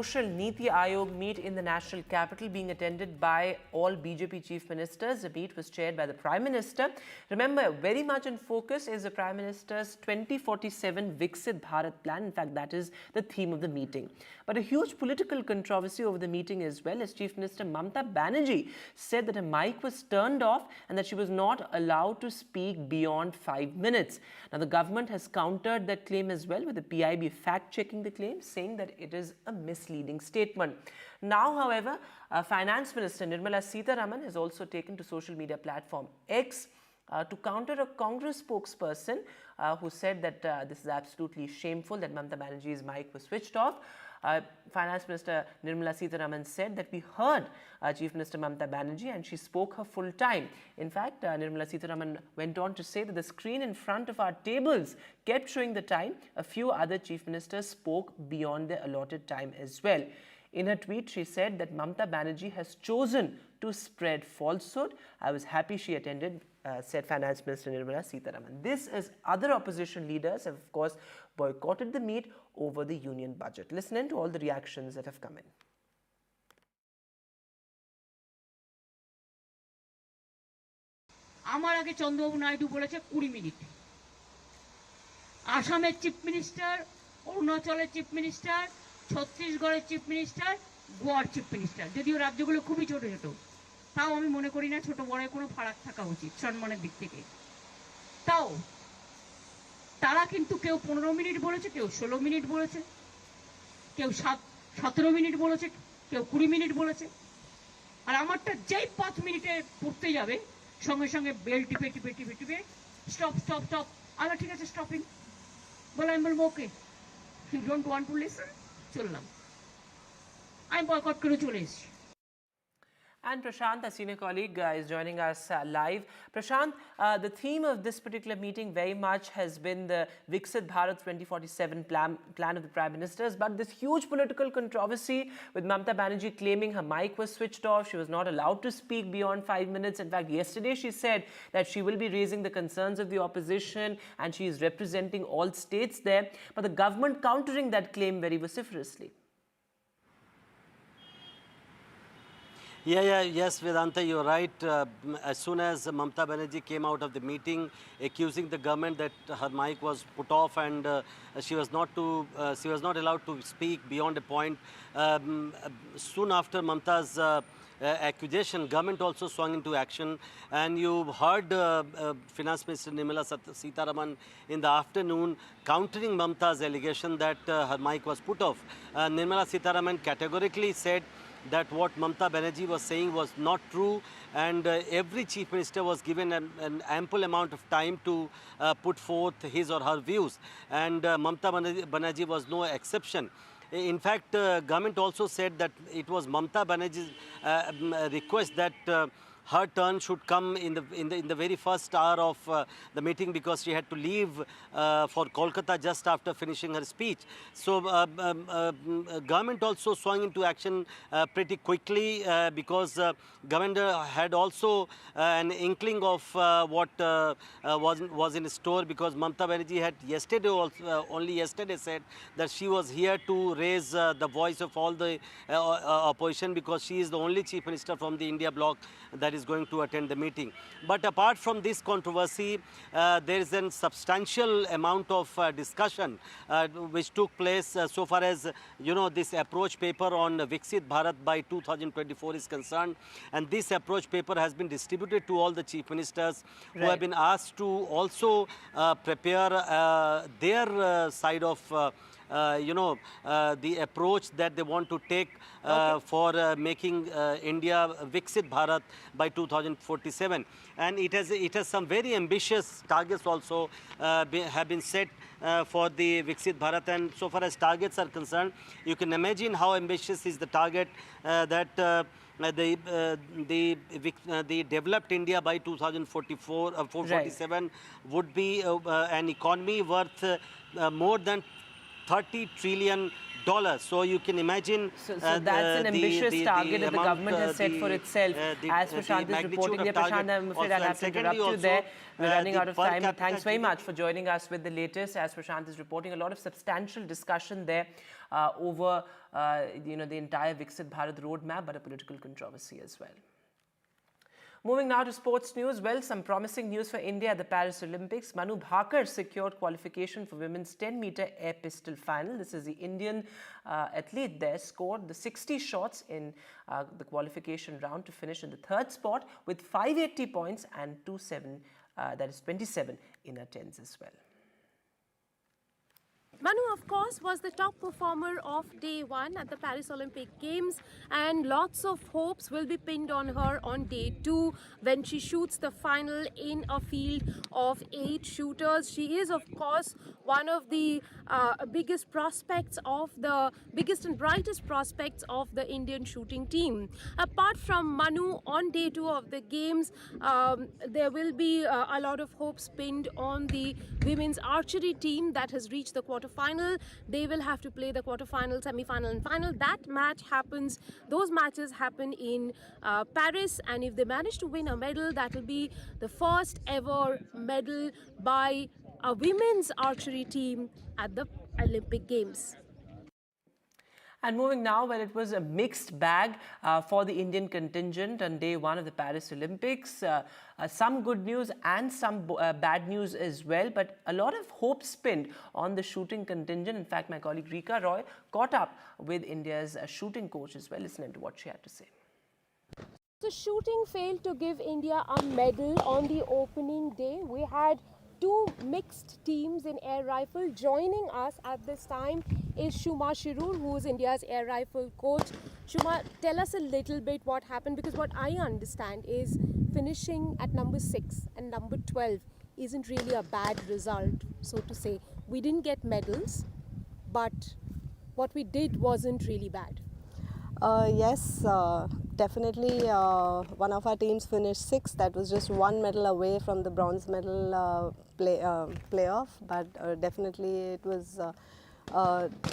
NITI Aayog meet in the national capital being attended by all BJP chief ministers. The meet was chaired by the Prime Minister. Remember, very much in focus is the Prime Minister's 2047 Viksit Bharat plan. In fact, that is the theme of the meeting. But a huge political controversy over the meeting as well, as Chief Minister Mamata Banerjee said that her mic was turned off and that she was not allowed to speak beyond 5 minutes. Now, the government has countered that claim as well, with the PIB fact-checking the claim, saying that it is a misleading statement. Now, however, Finance Minister Nirmala Sitharaman has also taken to social media platform X to counter a Congress spokesperson who said that this is absolutely shameful that Mamata Banerjee's mic was switched off. Finance Minister Nirmala Sitharaman said that we heard Chief Minister Mamata Banerjee and she spoke her full time. In fact, Nirmala Sitharaman went on to say that the screen in front of our tables kept showing the time. A few other chief ministers spoke beyond their allotted time as well. In her tweet, she said that Mamata Banerjee has chosen to spread falsehood. I was happy she attended, said Finance Minister Nirmala Sitharaman. This as other opposition leaders have, of course, boycotted the meet over the union budget. Listen in to all the reactions that have come in. আমার আগে চন্দ্রবাবু নাইডু বলেছে 20 minute. আসামের chief minister, অরুণাচলের chief minister, ছত্তিশগড়ের chief minister, গোয়ার chief minister, যদিও রাজ্যগুলো খুবই ছোট ছোট, তাও আমি মনে করি না ছোট বড় কোনো ফারাক থাকা উচিত সম্মানের দিক থেকে। তাও তারা কিন্তু কেউ 15 মিনিট বলেছে, কেউ 16 মিনিট বলেছে, কেউ 17 মিনিট বলেছে, কেউ 20 মিনিট বলেছে। আর আমারটা যেই 5 মিনিটে পড়তে যাবে সঙ্গে সঙ্গে বেল টিপে টিপে টিপে টিপে স্টপ স্টপ স্টপ। আবার ঠিক আছে স্টপিং বলে আমি বলবো okay, you don't want to listen, চললাম, আমি বয়কট করে চলে এসেছি। And Prashant, a senior colleague, is joining us live. Prashant, the theme of this particular meeting very much has been the Viksit Bharat 2047 plan of the Prime Minister's, but this huge political controversy with Mamata Banerjee claiming her mic was switched off, she was not allowed to speak beyond 5 minutes. In fact, yesterday she said that she will be raising the concerns of the opposition and she is representing all states there, but the government countering that claim very vociferously. Yes, Vedanta, you're right. As soon as Mamata Banerjee came out of the meeting accusing the government that her mic was put off and she was not allowed to speak beyond a point, soon after Mamata's accusation, government also swung into action, and you heard Finance Minister Nirmala Sitharaman in the afternoon countering Mamata's allegation that her mic was put off. Nirmala Sitharaman categorically said that what Mamata Banerjee was saying was not true, and every chief minister was given an ample amount of time to put forth his or her views, and Mamata Banerjee was no exception. In fact, government also said that it was Mamata Banerjee's request that her turn should come in the very first hour of the meeting, because she had to leave for Kolkata just after finishing her speech. So government also swung into action pretty quickly, because government had also an inkling of what was in store, because Mamata Banerjee had only yesterday said that she was here to raise the voice of all the opposition, because she is the only chief minister from the India Bloc that is going to attend the meeting. But apart from this controversy, there is a substantial amount of discussion which took place so far as this approach paper on Viksit Bharat by 2024 is concerned, and this approach paper has been distributed to all the chief ministers who have been asked to also prepare their side of the approach that they want to take for making India Viksit Bharat by 2047. And it has some very ambitious targets also have been set for the Viksit Bharat. And so far as targets are concerned, you can imagine how ambitious is the target that the developed India by 2047 would be an economy worth more than $30 trillion So you can imagine. So that's an ambitious target that the government has set for itself. As Prashant is reporting there, Prashant, I'm afraid I'll have to interrupt you there. We're running out of time. But thanks very much for joining us with the latest. As Prashant is reporting, a lot of substantial discussion there over the entire Viksit Bharat roadmap, but a political controversy as well. Moving now to sports news. Well, some promising news for India at the Paris Olympics. Manu Bhaker secured qualification for women's 10-meter air pistol final. This is the Indian athlete there scored the 60 shots in the qualification round to finish in the third spot with 580 points and 27 in her tens as well. Manu, of course, was the top performer of day one at the Paris Olympic Games, and lots of hopes will be pinned on her on day two when she shoots the final in a field of 8 shooters. She is, of course, one of the biggest and brightest prospects of the Indian shooting team. Apart from Manu, on day two of the Games, there will be a lot of hopes pinned on the women's archery team that has reached the quarterfinal. They will have to play the quarterfinal, semi-final and final. Those matches happen in Paris, and if they manage to win a medal, that will be the first ever medal by a women's archery team at the Olympic Games. And moving now, well, it was a mixed bag for the Indian contingent on day one of the Paris Olympics. Some good news and some bad news as well, but a lot of hope pinned on the shooting contingent. In fact, my colleague Rika Roy caught up with India's shooting coach as well. Listen to what she had to say. The shooting failed to give India a medal on the opening day. We had 2 mixed teams in air rifle. Joining us at this time is Shuma Shirur, who is India's air rifle coach. Shuma, tell us a little bit what happened, because what I understand is finishing at number 6 and number 12 isn't really a bad result, so to say. We didn't get medals, but what we did wasn't really bad. Yes, definitely one of our teams finished 6th. That was just 1 medal away from the bronze medal playoff, but definitely it was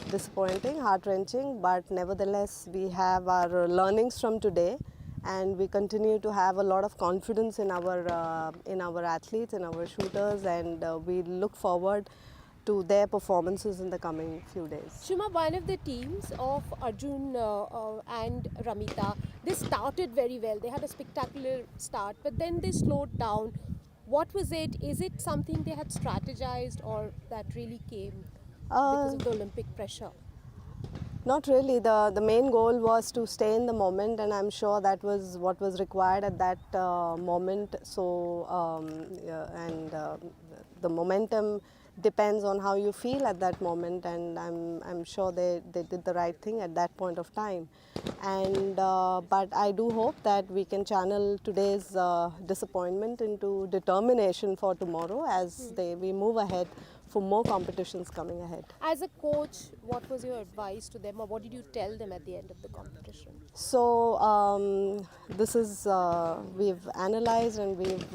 disappointing, heart-wrenching, but nevertheless we have our learnings from today, and we continue to have a lot of confidence in our athletes, in our shooters, and we look forward to their performances in the coming few days. Shuma, one of the teams of Arjun and Ramita, they started very well. They had a spectacular start, but then they slowed down. What was it? Is it something they had strategized, or that really came because of the Olympic pressure? Not really. The main goal was to stay in the moment, and I'm sure that was what was required at that moment. So, the momentum depends on how you feel at that moment, and I'm sure they did the right thing at that point of time. And but I do hope that we can channel today's disappointment into determination for tomorrow as we move ahead for more competitions coming ahead. As a coach, what was your advice to them, or what did you tell them at the end of the competition? So this is we've analyzed, and we've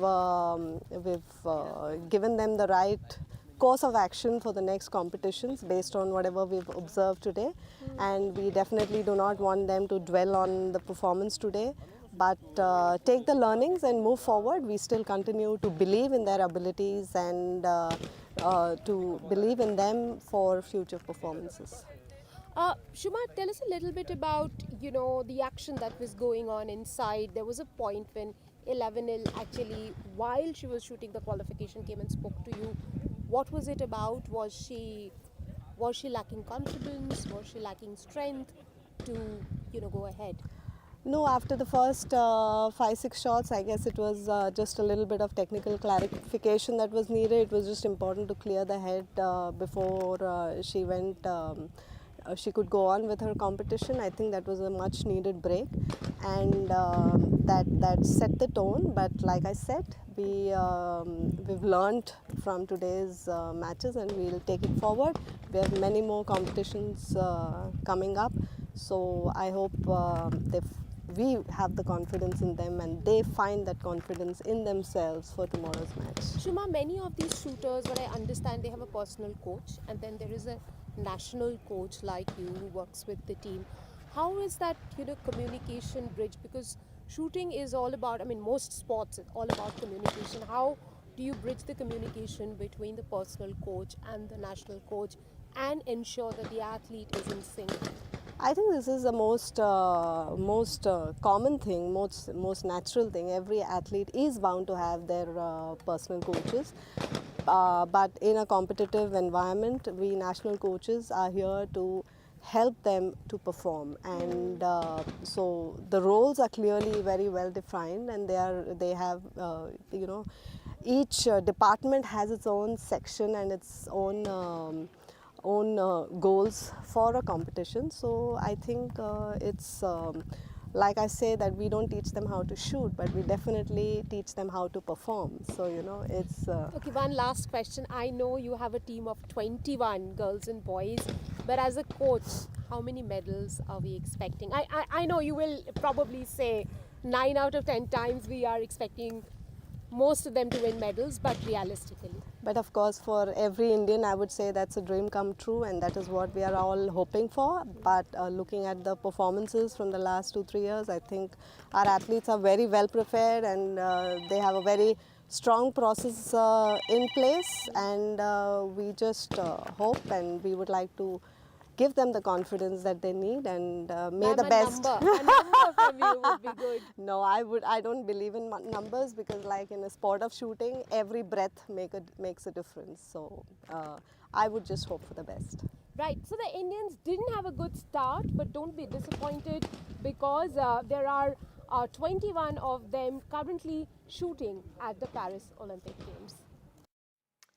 given them the right course of action for the next competitions based on whatever we've observed today. And we definitely do not want them to dwell on the performance today, but take the learnings and move forward. We still continue to believe in their abilities and to believe in them for future performances. Shuma, tell us a little bit about, the action that was going on inside. There was a point when 11-0 actually, while she was shooting the qualification, came and spoke to you. What was it about? Was she lacking confidence? Was she lacking strength to, go ahead? No, after the first 5-6 shots, I guess it was just a little bit of technical clarification that was needed. It was just important to clear the head before she went. She could go on with her competition. I think that was a much needed break, and that set the tone. But like I said, we've learned from today's matches, and we'll take it forward. We have many more competitions coming up, so I hope we have the confidence in them, and they find that confidence in themselves for tomorrow's match. Shuma, many of these shooters, what I understand, they have a personal coach, and then there is a national coach like you who works with the team, how is that, communication bridge? Because shooting is all about, most sports is all about communication. How do you bridge the communication between the personal coach and the national coach and ensure that the athlete is in sync? I think this is the most common thing, most natural thing. Every athlete is bound to have their personal coaches, but in a competitive environment, we national coaches are here to help them to perform, and so the roles are clearly very well defined, and they have each department has its own section and its own goals for a competition. So I think it's like I say that we don't teach them how to shoot, but we definitely teach them how to perform. So it's Okay, one last question. I know you have a team of 21 girls and boys, but as a coach, how many medals are we expecting? I know you will probably say 9 out of 10 times we are expecting most of them to win medals, but realistically. But of course, for every Indian, I would say that's a dream come true, and that is what we are all hoping for. But looking at the performances from the last 2-3 years, I think our athletes are very well prepared, and they have a very strong process in place, and we just hope, and we would like to give them the confidence that they need, and may the best. A number from you would be good. No, I don't believe in numbers, because like in a sport of shooting, every breath makes a difference. So I would just hope for the best. Right, so the Indians didn't have a good start, but don't be disappointed, because there are 21 of them currently shooting at the Paris Olympic Games.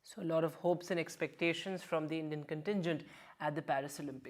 So a lot of hopes and expectations from the Indian contingent at the Paris Olympics.